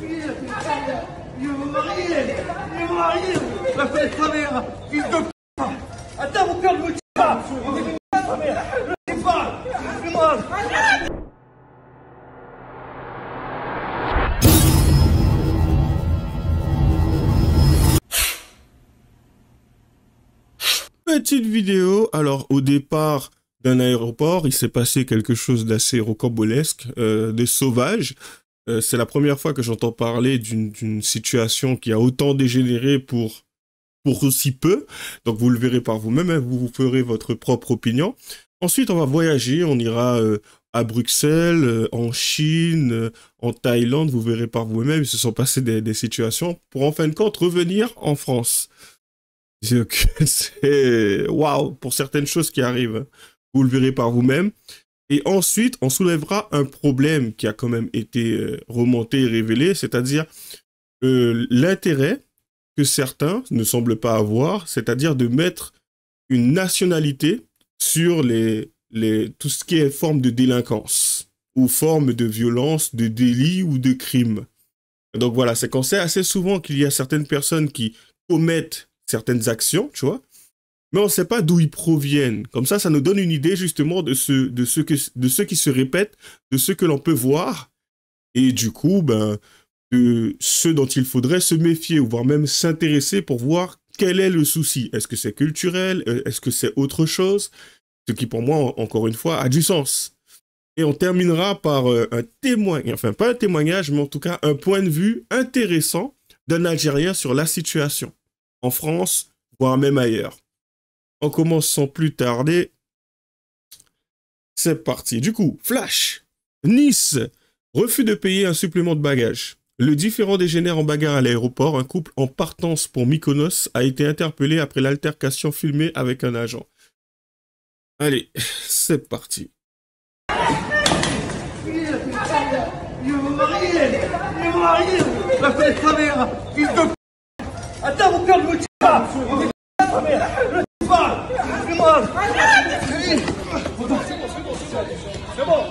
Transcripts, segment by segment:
Il veut me marier. Il veut me marier. La fête de ta mère. Fils de p***. Attends, mon père ne me tue pas. Ta mère. Je sais pas. Je fais mal. Petite vidéo. Alors, au départ d'un aéroport, il s'est passé quelque chose d'assez rocambolesque, des sauvages. C'est la première fois que j'entends parler d'une situation qui a autant dégénéré pour aussi peu. Donc, vous le verrez par vous-même, hein, vous ferez votre propre opinion. Ensuite, on va voyager, on ira à Bruxelles, en Chine, en Thaïlande, vous verrez par vous-même, il se sont passées des situations pour en fin de compte revenir en France. C'est waouh pour certaines choses qui arrivent. Vous le verrez par vous-même. Et ensuite, on soulèvera un problème qui a quand même été remonté et révélé, c'est-à-dire l'intérêt que certains ne semblent pas avoir, c'est-à-dire de mettre une nationalité sur tout ce qui est forme de délinquance ou forme de violence, de délit ou de crime. Donc voilà, c'est qu'on sait assez souvent qu'il y a certaines personnes qui commettent certaines actions, tu vois, mais on ne sait pas d'où ils proviennent. Comme ça nous donne une idée justement de ce qui se répète, de ce que l'on peut voir, et du coup, de ce dont il faudrait se méfier, voire même s'intéresser pour voir quel est le souci. Est-ce que c'est culturel? Est-ce que c'est autre chose? Ce qui, pour moi, encore une fois, a du sens. Et on terminera par un témoignage, enfin pas un témoignage, mais en tout cas un point de vue intéressant d'un Algérien sur la situation en France, voire même ailleurs. On commence sans plus tarder. C'est parti. Du coup, flash. Nice. Refus de payer un supplément de bagages. Le différend dégénère en bagarre à l'aéroport. Un couple en partance pour Mykonos a été interpellé après l'altercation filmée avec un agent. Allez, c'est parti. Il veut me marier. Il veut me marier. La fête de ta mère. Fils de p***. Attends, mon père ne me tue pas. Ta mère. Je sais pas. Je fais mal. C'est bon.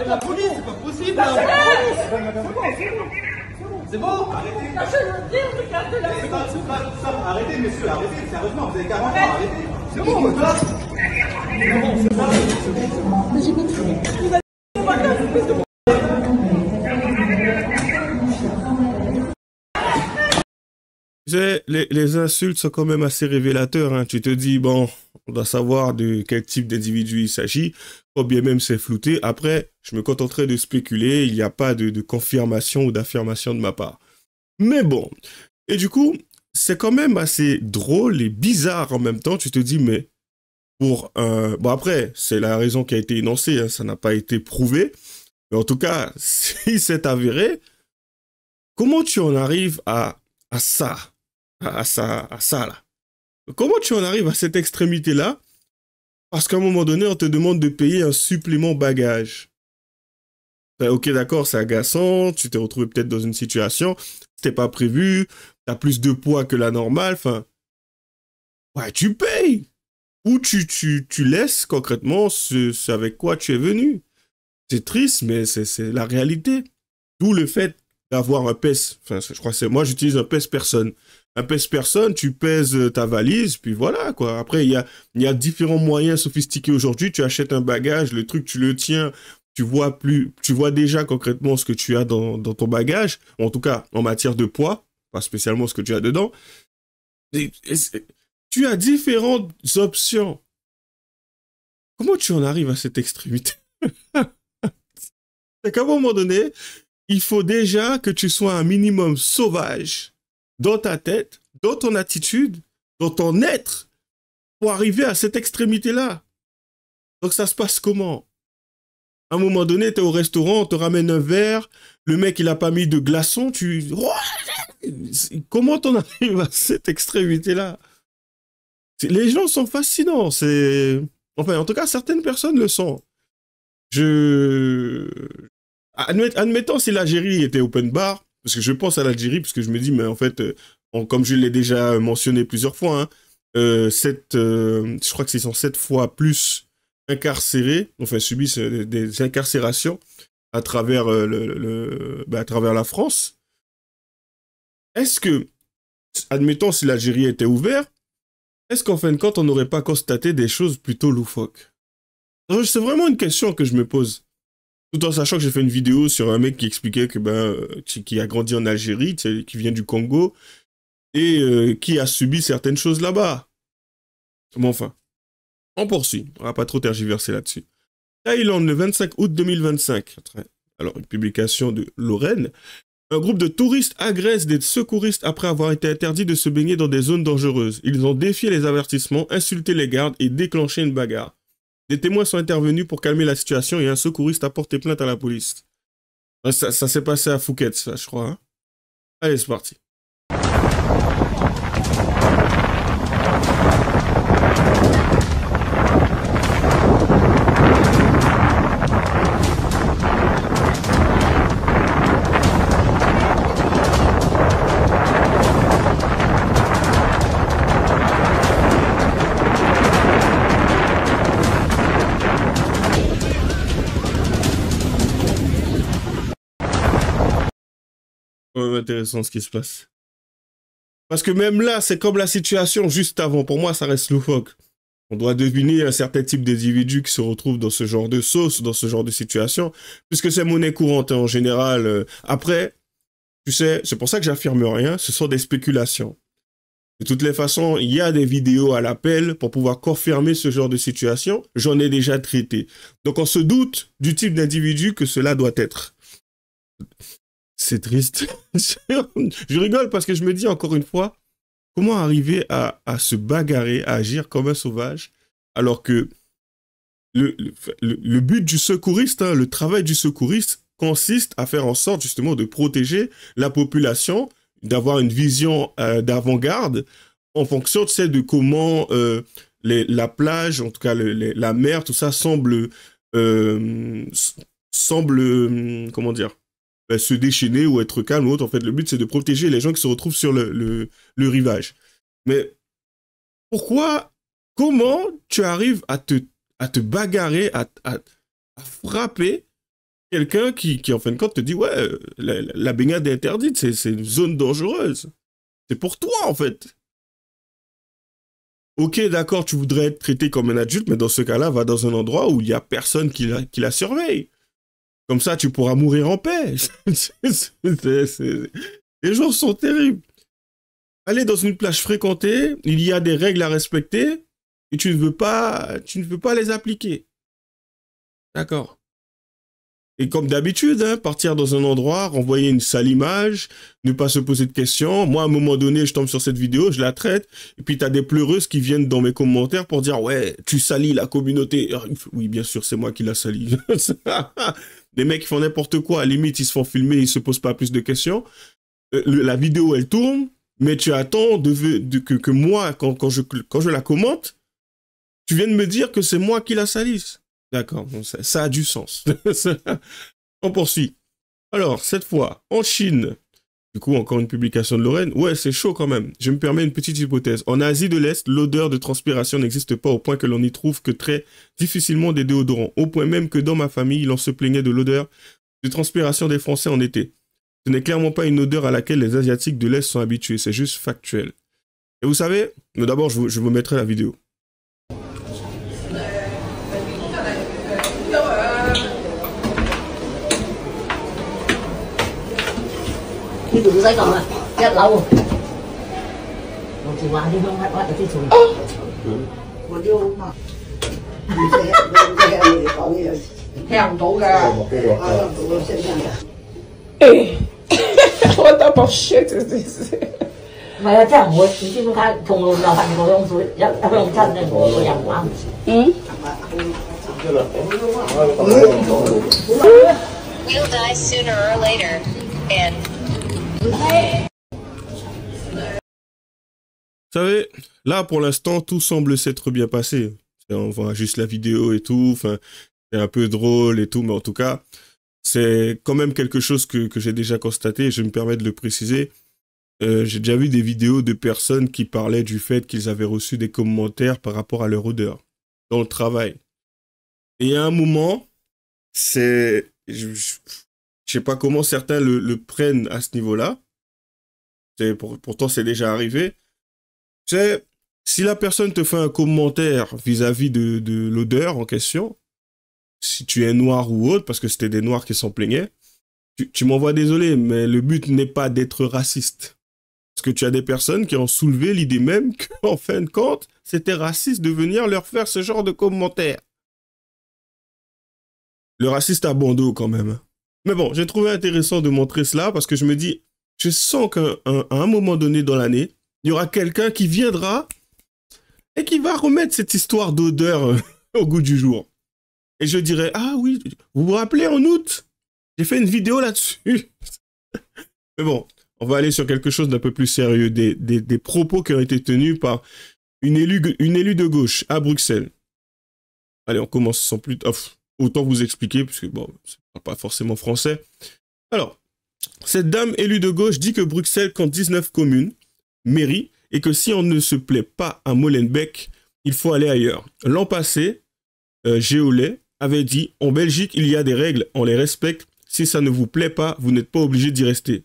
La police, c'est pas possible. C'est bon. Arrêtez, messieurs, arrêtez. Sérieusement, vous avez 40 ans, arrêtez. C'est bon, les insultes sont quand même assez révélateurs, hein. Tu te dis, bon, on doit savoir de quel type d'individu il s'agit, ou bien même c'est flouté. Après, je me contenterai de spéculer, il n'y a pas de confirmation ou d'affirmation de ma part. Mais bon, et du coup, c'est quand même assez drôle et bizarre en même temps. Tu te dis, mais pour un... Bon après, c'est la raison qui a été énoncée, hein, ça n'a pas été prouvé. Mais en tout cas, si c'est avéré, comment tu en arrives à ça là? Comment tu en arrives à cette extrémité-là? Parce qu'à un moment donné, on te demande de payer un supplément bagage. Ok, d'accord, c'est agaçant, tu t'es retrouvé peut-être dans une situation, c'était pas prévu, t'as plus de poids que la normale, enfin... Ouais, tu payes! Ou tu laisses concrètement ce avec quoi tu es venu. C'est triste, mais c'est la réalité. D'où le fait d'avoir un pèse, enfin, je crois que c'est moi, j'utilise un pèse-personne. Un pèse-personne, tu pèses ta valise, puis voilà, quoi. Après, il y a différents moyens sophistiqués aujourd'hui. Tu achètes un bagage, le truc, tu le tiens, tu vois déjà concrètement ce que tu as dans ton bagage, en tout cas, en matière de poids, pas spécialement ce que tu as dedans. Tu as différentes options. Comment tu en arrives à cette extrémité? C'est qu'à un moment donné, il faut déjà que tu sois un minimum sauvage dans ta tête, dans ton attitude, dans ton être, pour arriver à cette extrémité-là. Donc ça se passe comment? À un moment donné, tu es au restaurant, on te ramène un verre, le mec il a pas mis de glaçons, comment t'en arrives à cette extrémité-là? Les gens sont fascinants, Enfin, en tout cas, certaines personnes le sont. Admettons si l'Algérie était open bar, parce que je pense à l'Algérie, parce que je me dis, mais en fait, comme je l'ai déjà mentionné plusieurs fois, hein, je crois que c'est 7 fois plus incarcérés, enfin subissent des incarcérations à travers, à travers la France. Est-ce que, admettons si l'Algérie était ouverte, est-ce qu'en fin de compte, on n'aurait pas constaté des choses plutôt loufoques? C'est vraiment une question que je me pose. Tout en sachant que j'ai fait une vidéo sur un mec qui expliquait que qui a grandi en Algérie, qui vient du Congo, et qui a subi certaines choses là-bas. Mais enfin, on poursuit. On va pas trop tergiverser là-dessus. Thaïlande, le 25 août 2025. Alors, une publication de Lorraine. Un groupe de touristes agresse des secouristes après avoir été interdit de se baigner dans des zones dangereuses. Ils ont défié les avertissements, insulté les gardes et déclenché une bagarre. Des témoins sont intervenus pour calmer la situation et un secouriste a porté plainte à la police. Ça s'est passé à Phuket, ça, je crois. Hein. Allez, c'est parti. Intéressant ce qui se passe. Parce que même là, c'est comme la situation juste avant. Pour moi, ça reste loufoque. On doit deviner un certain type d'individu qui se retrouve dans ce genre de sauce, dans ce genre de situation, puisque c'est monnaie courante en général. Après, tu sais, c'est pour ça que j'affirme rien, ce sont des spéculations. De toutes les façons, il y a des vidéos à l'appel pour pouvoir confirmer ce genre de situation. J'en ai déjà traité. Donc on se doute du type d'individu que cela doit être. C'est triste. Je rigole parce que je me dis encore une fois, comment arriver à se bagarrer, à agir comme un sauvage, alors que le but du secouriste, hein, le travail du secouriste consiste à faire en sorte justement de protéger la population, d'avoir une vision d'avant-garde en fonction, tu sais, de comment la plage, en tout cas la mer, tout ça semble, comment dire, se déchaîner ou être calme ou autre. En fait, le but, c'est de protéger les gens qui se retrouvent sur le rivage. Mais pourquoi, comment tu arrives à te bagarrer, à frapper quelqu'un qui, en fin de compte, te dit, ouais, la baignade est interdite, c'est une zone dangereuse. C'est pour toi, en fait. Ok, d'accord, tu voudrais être traité comme un adulte, mais dans ce cas-là, va dans un endroit où il n'y a personne qui la surveille. Comme ça, tu pourras mourir en paix. Les gens sont terribles. Aller dans une plage fréquentée, il y a des règles à respecter et tu ne veux pas les appliquer. D'accord. Et comme d'habitude, hein, partir dans un endroit, renvoyer une sale image, ne pas se poser de questions. Moi, à un moment donné, je tombe sur cette vidéo, je la traite, et puis tu as des pleureuses qui viennent dans mes commentaires pour dire « Ouais, tu salis la communauté. » Oui, bien sûr, c'est moi qui la salis. Des mecs qui font n'importe quoi, à la limite, ils se font filmer, ils se posent pas plus de questions. La vidéo, elle tourne, mais tu attends que moi, quand je la commente, tu viens de me dire que c'est moi qui la salisse. D'accord, ça a du sens. On poursuit. Alors, cette fois, en Chine, du coup, encore une publication de Lorraine. Ouais, c'est chaud quand même. Je me permets une petite hypothèse. En Asie de l'Est, l'odeur de transpiration n'existe pas au point que l'on n'y trouve que très difficilement des déodorants. Au point même que dans ma famille, l'on se plaignait de l'odeur de transpiration des Français en été. Ce n'est clairement pas une odeur à laquelle les Asiatiques de l'Est sont habitués. C'est juste factuel. Et vous savez, d'abord, je vous mettrai la vidéo. What type of shit is this? You'll die sooner or later. And Vous savez, là pour l'instant tout semble s'être bien passé. On voit juste la vidéo et tout. Enfin, c'est un peu drôle et tout, mais en tout cas, c'est quand même quelque chose que j'ai déjà constaté et je me permets de le préciser. J'ai déjà vu des vidéos de personnes qui parlaient du fait qu'ils avaient reçu des commentaires par rapport à leur odeur dans le travail. Et à un moment, c'est... Je sais pas comment certains le prennent à ce niveau-là. Pourtant, c'est déjà arrivé. C'est... Si la personne te fait un commentaire vis-à-vis de l'odeur en question, si tu es noir ou autre, parce que c'était des noirs qui s'en plaignaient, tu m'envoies désolé, mais le but n'est pas d'être raciste. Parce que tu as des personnes qui ont soulevé l'idée même qu'en fin de compte, c'était raciste de venir leur faire ce genre de commentaires. Le raciste a bon dos quand même. Mais bon, j'ai trouvé intéressant de montrer cela parce que je me dis, je sens qu'à un moment donné dans l'année, il y aura quelqu'un qui viendra et qui va remettre cette histoire d'odeur au goût du jour. Et je dirais, ah oui, vous vous rappelez en août, j'ai fait une vidéo là-dessus. Mais bon, on va aller sur quelque chose d'un peu plus sérieux, des propos qui ont été tenus par une élue de gauche à Bruxelles. Allez, on commence sans plus... autant vous expliquer, puisque bon, c'est pas forcément français. Alors, cette dame élue de gauche dit que Bruxelles compte 19 communes, mairies, et que si on ne se plaît pas à Molenbeek, il faut aller ailleurs. L'an passé, Géolet avait dit, en Belgique, il y a des règles, on les respecte, si ça ne vous plaît pas, vous n'êtes pas obligé d'y rester.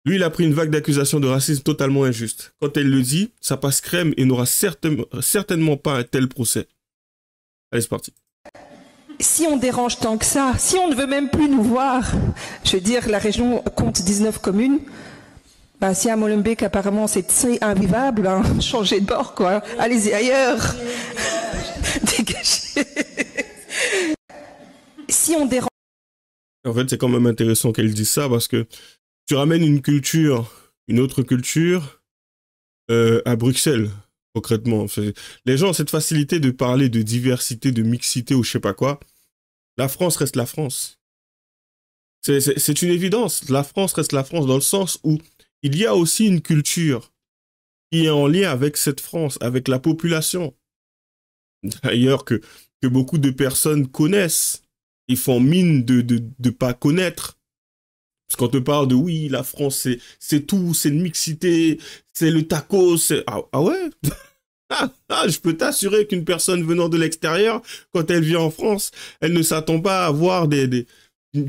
Lui, il a pris une vague d'accusations de racisme totalement injuste. Quand elle le dit, ça passe crème et n'aura certainement pas un tel procès. Allez, c'est parti. Si on dérange tant que ça, si on ne veut même plus nous voir, je veux dire, la région compte 19 communes. Ben, si à Molenbeek, apparemment, c'est invivable, hein, changez de bord, quoi. Allez-y ailleurs. Dégagez. Si on dérange... En fait, c'est quand même intéressant qu'elle dise ça parce que tu ramènes une autre culture à Bruxelles, concrètement. Les gens ont cette facilité de parler de diversité, de mixité ou je sais pas quoi. La France reste la France. C'est une évidence. La France reste la France dans le sens où il y a aussi une culture qui est en lien avec cette France, avec la population. D'ailleurs, que beaucoup de personnes connaissent. Ils font mine de pas connaître. Parce qu'on te parle de oui, la France, c'est tout, c'est une mixité, c'est le taco, c'est... Ah ouais. Je peux t'assurer qu'une personne venant de l'extérieur, quand elle vient en France, elle ne s'attend pas à voir une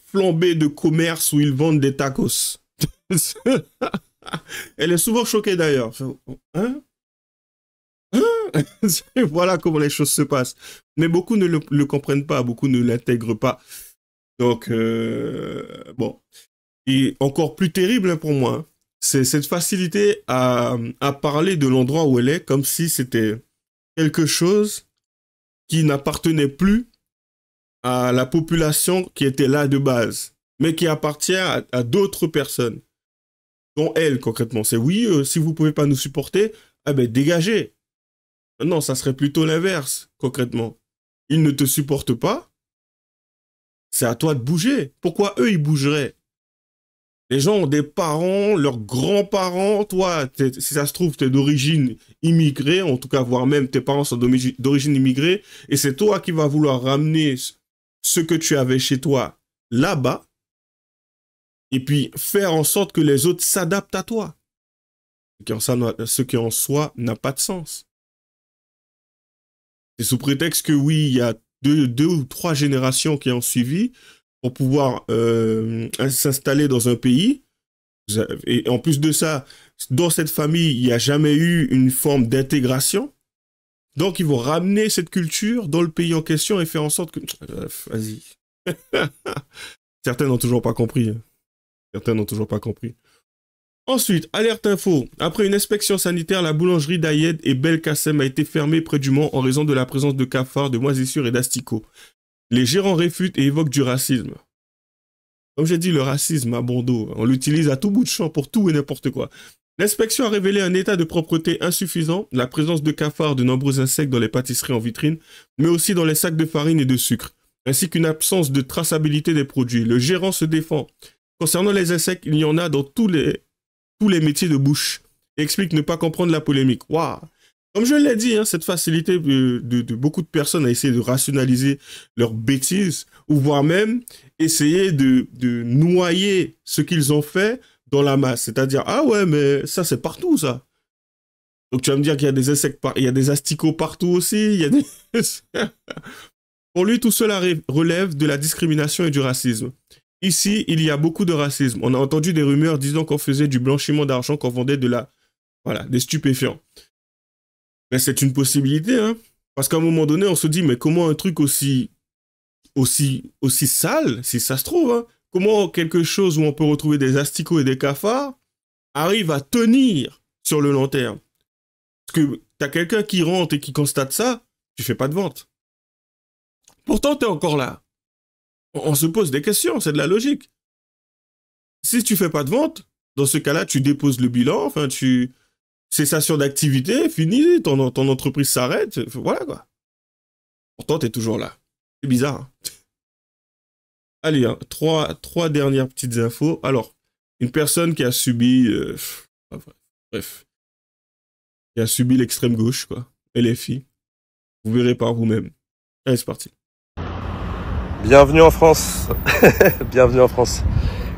flambée de commerce où ils vendent des tacos. Elle est souvent choquée d'ailleurs. Hein? Voilà comment les choses se passent. Mais beaucoup ne le comprennent pas, beaucoup ne l'intègrent pas. Donc, bon. Et encore plus terrible pour moi, c'est cette facilité à parler de l'endroit où elle est comme si c'était quelque chose qui n'appartenait plus à la population qui était là de base, mais qui appartient à d'autres personnes, dont elle concrètement. C'est oui, si vous ne pouvez pas nous supporter, eh ben dégagez. Non, ça serait plutôt l'inverse, concrètement. Ils ne te supportent pas, c'est à toi de bouger. Pourquoi eux, ils bougeraient? Les gens ont des parents, leurs grands-parents, toi, si ça se trouve, tu es d'origine immigrée, en tout cas, voire même tes parents sont d'origine immigrée, et c'est toi qui vas vouloir ramener ce que tu avais chez toi là-bas, et puis faire en sorte que les autres s'adaptent à toi. Ce qui en soi n'a pas de sens. C'est sous prétexte que oui, il y a deux ou trois générations qui ont suivi pour pouvoir s'installer dans un pays. Et en plus de ça, dans cette famille, il n'y a jamais eu une forme d'intégration. Donc, ils vont ramener cette culture dans le pays en question et faire en sorte que... Vas-y. Certains n'ont toujours pas compris. Certains n'ont toujours pas compris. Ensuite, alerte info. Après une inspection sanitaire, la boulangerie d'Ayed et Belkacem a été fermée près du Mans en raison de la présence de cafards, de moisissures et d'asticots. Les gérants réfutent et évoquent du racisme. Comme j'ai dit, le racisme a bon dos. On l'utilise à tout bout de champ pour tout et n'importe quoi. L'inspection a révélé un état de propreté insuffisant, la présence de cafards, de nombreux insectes dans les pâtisseries en vitrine, mais aussi dans les sacs de farine et de sucre, ainsi qu'une absence de traçabilité des produits. Le gérant se défend. Concernant les insectes, il y en a dans tous les métiers de bouche, et explique ne pas comprendre la polémique. Waouh! Comme je l'ai dit, hein, cette facilité de beaucoup de personnes à essayer de rationaliser leurs bêtises, ou voire même essayer de noyer ce qu'ils ont fait dans la masse. C'est-à-dire, ah ouais, mais ça c'est partout ça. Donc tu vas me dire qu'il y a des insectes, il y a des asticots partout aussi, il y a des... Pour lui, tout cela relève de la discrimination et du racisme. Ici, il y a beaucoup de racisme. On a entendu des rumeurs disant qu'on faisait du blanchiment d'argent, qu'on vendait des stupéfiants. Mais c'est une possibilité, hein. Parce qu'à un moment donné, on se dit, mais comment un truc aussi sale, si ça se trouve, hein, comment quelque chose où on peut retrouver des asticots et des cafards arrive à tenir sur le long terme? Parce que t'as quelqu'un qui rentre et qui constate ça, tu fais pas de vente. Pourtant, t'es encore là. On se pose des questions, c'est de la logique. Si tu fais pas de vente, dans ce cas-là, tu déposes le bilan, enfin, cessation d'activité, fini, ton entreprise s'arrête, voilà quoi. Pourtant, t'es toujours là. C'est bizarre. Hein. Allez, hein, trois dernières petites infos. Alors, une personne qui a subi... bref. Qui a subi l'extrême gauche, quoi. LFI. Vous verrez par vous-même. Allez, c'est parti. Bienvenue en France. Bienvenue en France.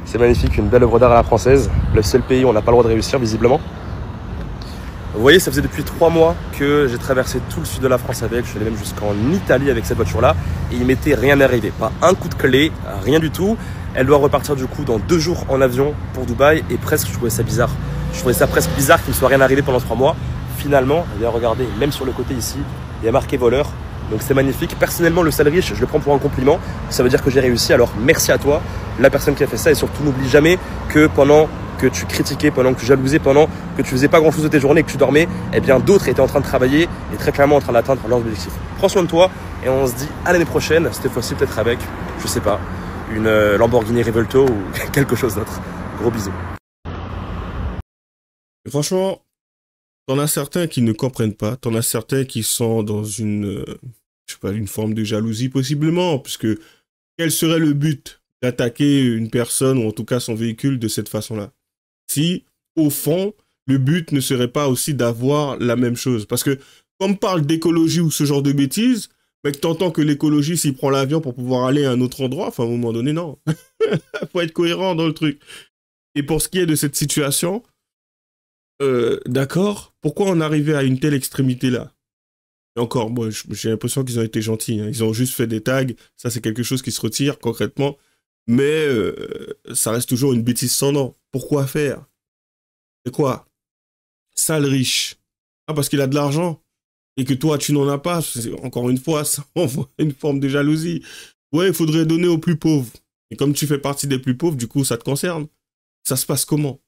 C'est magnifique, une belle œuvre d'art à la française. Le seul pays où on n'a pas le droit de réussir, visiblement. Vous voyez, ça faisait depuis 3 mois que j'ai traversé tout le sud de la France avec. Je suis allé même jusqu'en Italie avec cette voiture-là. Et il m'était rien arrivé. Pas un coup de clé, rien du tout. Elle doit repartir du coup dans 2 jours en avion pour Dubaï. Et presque, je trouvais ça bizarre. Je trouvais ça presque bizarre qu'il ne soit rien arrivé pendant 3 mois. Finalement, eh bien, regardez, même sur le côté ici, il y a marqué voleur. Donc c'est magnifique. Personnellement, le sale riche, je le prends pour un compliment. Ça veut dire que j'ai réussi. Alors merci à toi, la personne qui a fait ça. Et surtout, n'oublie jamais que pendant que tu critiquais, pendant que tu jalousais, pendant que tu faisais pas grand chose de tes journées et que tu dormais, eh bien d'autres étaient en train de travailler et très clairement en train d'atteindre leurs objectifs. Prends soin de toi et on se dit à l'année prochaine, cette fois-ci peut-être avec, je sais pas, une Lamborghini Revuelto ou quelque chose d'autre. Gros bisous. Et franchement, t'en as certains qui ne comprennent pas, t'en as certains qui sont dans une forme de jalousie possiblement, puisque quel serait le but d'attaquer une personne ou en tout cas son véhicule de cette façon-là? Si, au fond, le but ne serait pas aussi d'avoir la même chose. Parce que, comme on parle d'écologie ou ce genre de bêtises, mais que t'entends que l'écologie, s'il prend l'avion pour pouvoir aller à un autre endroit, enfin, à un moment donné, non. Faut être cohérent dans le truc. Et pour ce qui est de cette situation, d'accord, pourquoi on arrivait à une telle extrémité-là? Et encore, moi, j'ai l'impression qu'ils ont été gentils. Hein. Ils ont juste fait des tags. Ça, c'est quelque chose qui se retire concrètement. Mais ça reste toujours une bêtise sans nom. Pourquoi faire? C'est quoi? Sale riche. Ah, parce qu'il a de l'argent et que toi, tu n'en as pas. Encore une fois, ça envoie une forme de jalousie. Ouais, il faudrait donner aux plus pauvres. Et comme tu fais partie des plus pauvres, du coup, ça te concerne. Ça se passe comment?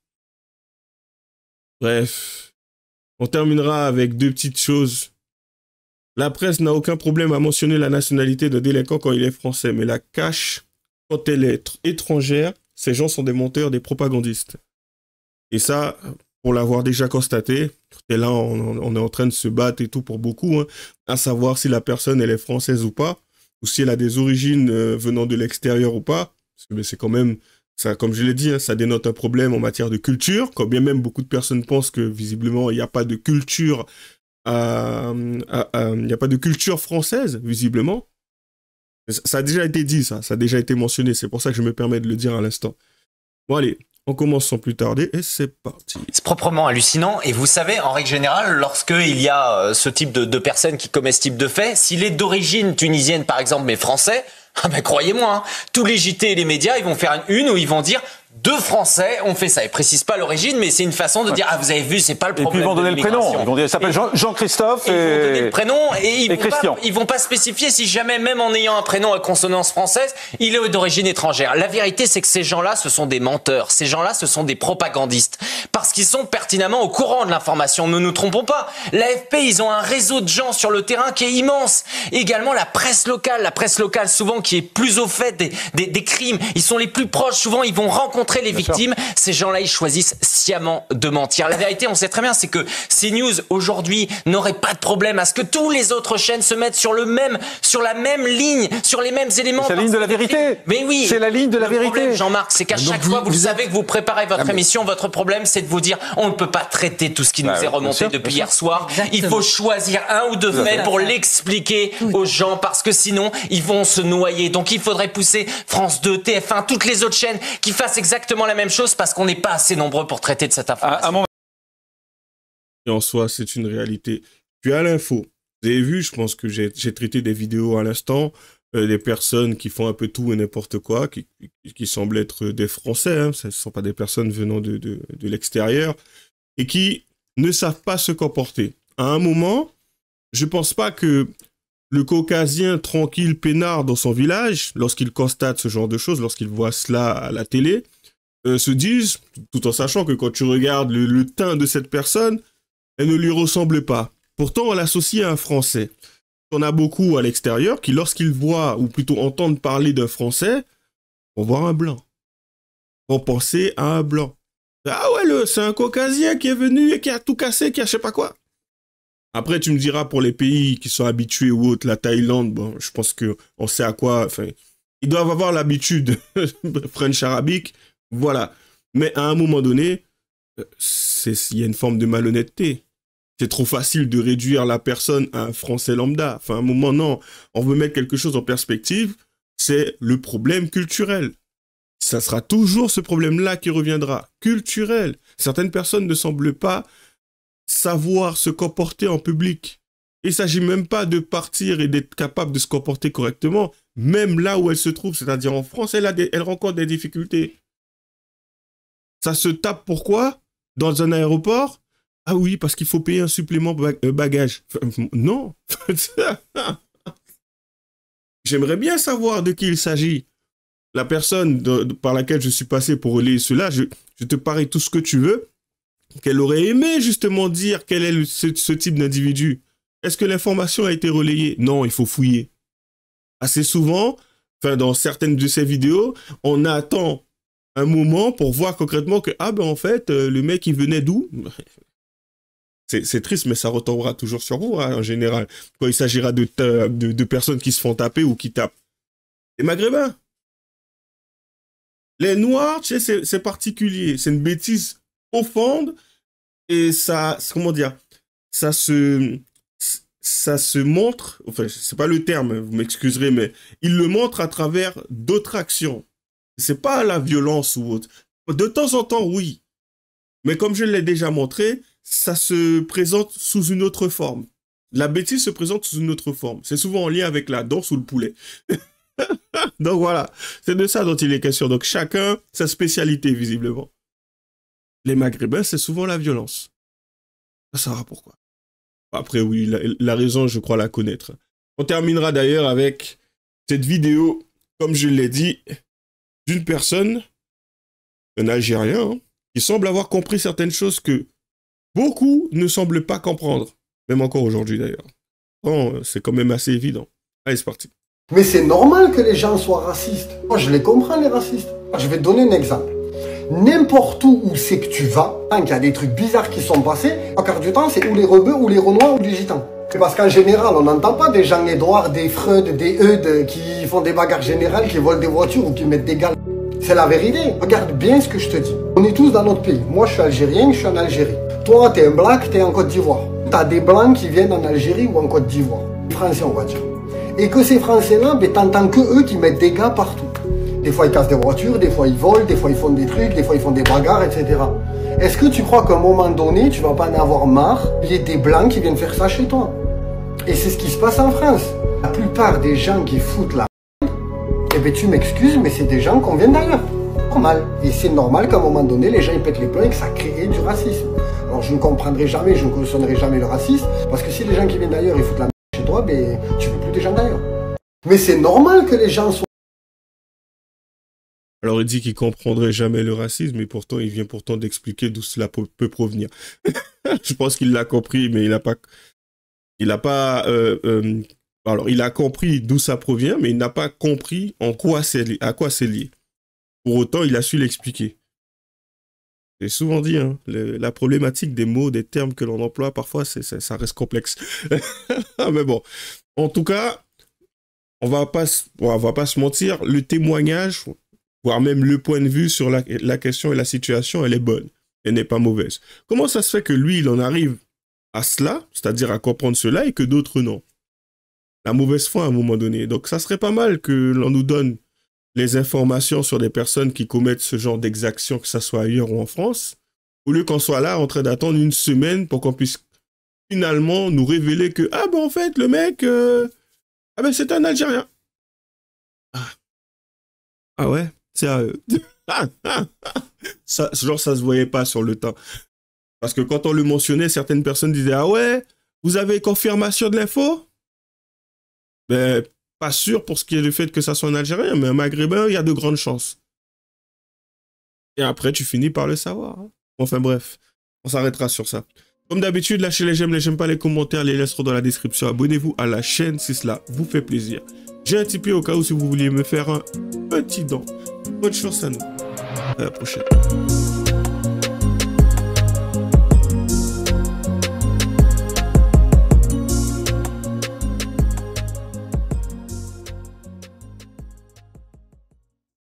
Bref, on terminera avec 2 petites choses. La presse n'a aucun problème à mentionner la nationalité d'un délinquant quand il est français, mais la cache quand elle est étrangère. Ces gens sont des menteurs, des propagandistes. Et ça, pour l'avoir déjà constaté, et là on est en train de se battre et tout pour beaucoup, hein, à savoir si la personne elle est française ou pas, ou si elle a des origines venant de l'extérieur ou pas, parce que c'est quand même... Ça, comme je l'ai dit, hein, ça dénote un problème en matière de culture, quand bien même beaucoup de personnes pensent que visiblement il n'y a pas de culture, il n'y a pas de culture française, visiblement. Ça a déjà été dit, ça a déjà été mentionné, c'est pour ça que je me permets de le dire à l'instant. Bon allez, on commence sans plus tarder et c'est parti. C'est proprement hallucinant et vous savez, en règle générale, lorsqu'il y a ce type de personnes qui commettent ce type de fait, s'il est d'origine tunisienne par exemple mais français, ah ben croyez-moi, hein, tous les JT et les médias, ils vont faire une où ils vont dire 2 Français ont fait ça. Ils précisent pas l'origine, mais c'est une façon de dire ah vous avez vu, c'est pas le problème. Et puis ils vont donner le prénom. Ils vont dire, il s'appelle Jean-Christophe et ils vont donner le prénom et Christian. Ils vont pas spécifier si jamais même en ayant un prénom à consonance française, il est d'origine étrangère. La vérité, c'est que ces gens-là, ce sont des menteurs. Ces gens-là, ce sont des propagandistes parce qu'ils sont pertinemment au courant de l'information. Ne nous trompons pas. L'AFP, ils ont un réseau de gens sur le terrain qui est immense. Également la presse locale souvent qui est plus au fait des crimes. Ils sont les plus proches. Souvent, ils vont rencontrer montrer les victimes, ces gens-là, ils choisissent sciemment de mentir. La vérité, on sait très bien, c'est que CNews, aujourd'hui, n'aurait pas de problème à ce que tous les autres chaînes se mettent sur la même ligne, sur les mêmes éléments. C'est la ligne de la vérité. Mais oui. C'est la ligne de la vérité. Problème, Jean-Marc, c'est qu'à chaque fois, vous savez que vous préparez votre émission, votre problème, c'est de vous dire, on ne peut pas traiter tout ce qui nous est remonté depuis hier soir. Il faut choisir un ou deux faits pour l'expliquer aux gens, parce que sinon, ils vont se noyer. Donc, il faudrait pousser France 2, TF1, toutes les autres chaînes qui fassent exactement la même chose, parce qu'on n'est pas assez nombreux pour traiter de cette information. Et en soi, c'est une réalité. Tu as l'info. Vous avez vu, je pense que j'ai traité des vidéos à l'instant, des personnes qui font un peu tout et n'importe quoi, qui semblent être des Français, hein, ce ne sont pas des personnes venant de l'extérieur, et qui ne savent pas se comporter. À un moment, je ne pense pas que le Caucasien tranquille, peinard dans son village, lorsqu'il constate ce genre de choses, lorsqu'il voit cela à la télé, se disent, tout en sachant que quand tu regardes le teint de cette personne, elle ne lui ressemble pas. Pourtant, on l'associe à un Français. On a beaucoup à l'extérieur qui, lorsqu'ils voient, ou plutôt entendent parler d'un Français, vont voir un blanc. Vont penser à un blanc. Ah ouais, c'est un Caucasien qui est venu et qui a tout cassé, qui a je sais pas quoi. Après, tu me diras, pour les pays qui sont habitués ou autres, la Thaïlande, bon, je pense qu'on sait à quoi, enfin, ils doivent avoir l'habitude French arabique, voilà. Mais à un moment donné, il y a une forme de malhonnêteté. C'est trop facile de réduire la personne à un Français lambda. Enfin, à un moment, non. On veut mettre quelque chose en perspective, c'est le problème culturel. Ça sera toujours ce problème-là qui reviendra. Culturel. Certaines personnes ne semblent pas savoir se comporter en public. Il ne s'agit même pas de partir et d'être capable de se comporter correctement, même là où elle se trouve, c'est-à-dire en France, elle rencontre des difficultés. Ça se tape pourquoi? Dans un aéroport? Ah oui, parce qu'il faut payer un supplément bagage. Non. J'aimerais bien savoir de qui il s'agit. La personne par laquelle je suis passé pour relayer cela, je te parie tout ce que tu veux, qu'elle aurait aimé justement dire quel est ce type d'individu. Est-ce que l'information a été relayée? Non, il faut fouiller. Assez souvent, dans certaines de ces vidéos, on attend un moment pour voir concrètement que, ah ben en fait, le mec il venait d'où? C'est triste, mais ça retombera toujours sur vous, hein, en général, quand il s'agira de personnes qui se font taper ou qui tapent. Les Maghrébins. Les Noirs, tu sais, c'est particulier. C'est une bêtise profonde et ça, comment dire, ça se montre, enfin, c'est pas le terme, vous m'excuserez, mais il le montre à travers d'autres actions. C'est pas la violence ou autre. De temps en temps, oui. Mais comme je l'ai déjà montré, ça se présente sous une autre forme. La bêtise se présente sous une autre forme. C'est souvent en lien avec la danse ou le poulet. Donc voilà, c'est de ça dont il est question. Donc chacun sa spécialité, visiblement. Les Maghrébins, c'est souvent la violence. Ça saura pourquoi. Après, oui, la raison, je crois la connaître. On terminera d'ailleurs avec cette vidéo, comme je l'ai dit, d'une personne, un Algérien, hein, qui semble avoir compris certaines choses que beaucoup ne semblent pas comprendre. Même encore aujourd'hui, d'ailleurs. Bon, c'est quand même assez évident. Allez, c'est parti. Mais c'est normal que les gens soient racistes. Moi, je les comprends, les racistes. Je vais te donner un exemple. N'importe où c'est que tu vas, tant qu'il y a des trucs bizarres qui sont passés, la quart du temps, c'est ou les rebeux, ou les renois, ou les gitans. C'est parce qu'en général, on n'entend pas des gens édouards, des freudes, des eudes qui font des bagarres générales, qui volent des voitures ou qui mettent des gales. C'est la vérité. Regarde bien ce que je te dis. On est tous dans notre pays. Moi, je suis algérien, je suis en Algérie. Toi, t'es un black, t'es en Côte d'Ivoire. T'as des blancs qui viennent en Algérie ou en Côte d'Ivoire. Français, on va dire. Et que ces Français-là, ben, t'entends que eux qui mettent des gars partout. Des fois, ils cassent des voitures, des fois, ils volent, des fois, ils font des trucs, des fois, ils font des bagarres, etc. Est-ce que tu crois qu'à un moment donné, tu vas pas en avoir marre, il y a des blancs qui viennent faire ça chez toi? Et c'est ce qui se passe en France. La plupart des gens qui foutent la eh ben, tu m'excuses, mais c'est des gens qu'on vient d'ailleurs. Normal. Et c'est normal qu'à un moment donné, les gens ils pètent les plombs et que ça crée du racisme. Alors, je ne comprendrai jamais, je ne cautionnerai jamais le racisme, parce que si les gens qui viennent d'ailleurs, ils foutent la chez toi, ben, tu veux plus des gens d'ailleurs. Mais c'est normal que les gens soient... Alors, il dit qu'il comprendrait jamais le racisme, et pourtant, il vient pourtant d'expliquer d'où cela peut provenir. Je pense qu'il l'a compris, mais il n'a pas... Alors, il a compris d'où ça provient, mais il n'a pas compris à quoi c'est lié. Pour autant, il a su l'expliquer. J'ai souvent dit, hein, la problématique des mots, des termes que l'on emploie, parfois, ça reste complexe. Mais bon, en tout cas, on va pas se mentir, le témoignage, voire même le point de vue sur la question et la situation, elle est bonne. Elle n'est pas mauvaise. Comment ça se fait que lui, il en arrive à cela, c'est-à-dire à comprendre cela, et que d'autres non? La mauvaise foi à un moment donné. Donc, ça serait pas mal que l'on nous donne les informations sur des personnes qui commettent ce genre d'exactions, que ce soit ailleurs ou en France, au lieu qu'on soit là en train d'attendre une semaine pour qu'on puisse finalement nous révéler que, ah ben en fait, le mec, ah ben c'est un Algérien. Ah ouais, sérieux. Ça, genre, ça se voyait pas sur le temps. Parce que quand on le mentionnait, certaines personnes disaient, ah ouais, vous avez confirmation de l'info? Ben, pas sûr pour ce qui est du fait que ça soit un Algérien, mais un Maghrébin, il y a de grandes chances. Et après, tu finis par le savoir. Hein. Enfin bref, on s'arrêtera sur ça. Comme d'habitude, lâchez les j'aime pas, les commentaires, les liens seront dans la description. Abonnez-vous à la chaîne si cela vous fait plaisir. J'ai un Tipeee au cas où si vous vouliez me faire un petit don. Bonne chance à nous. À la prochaine.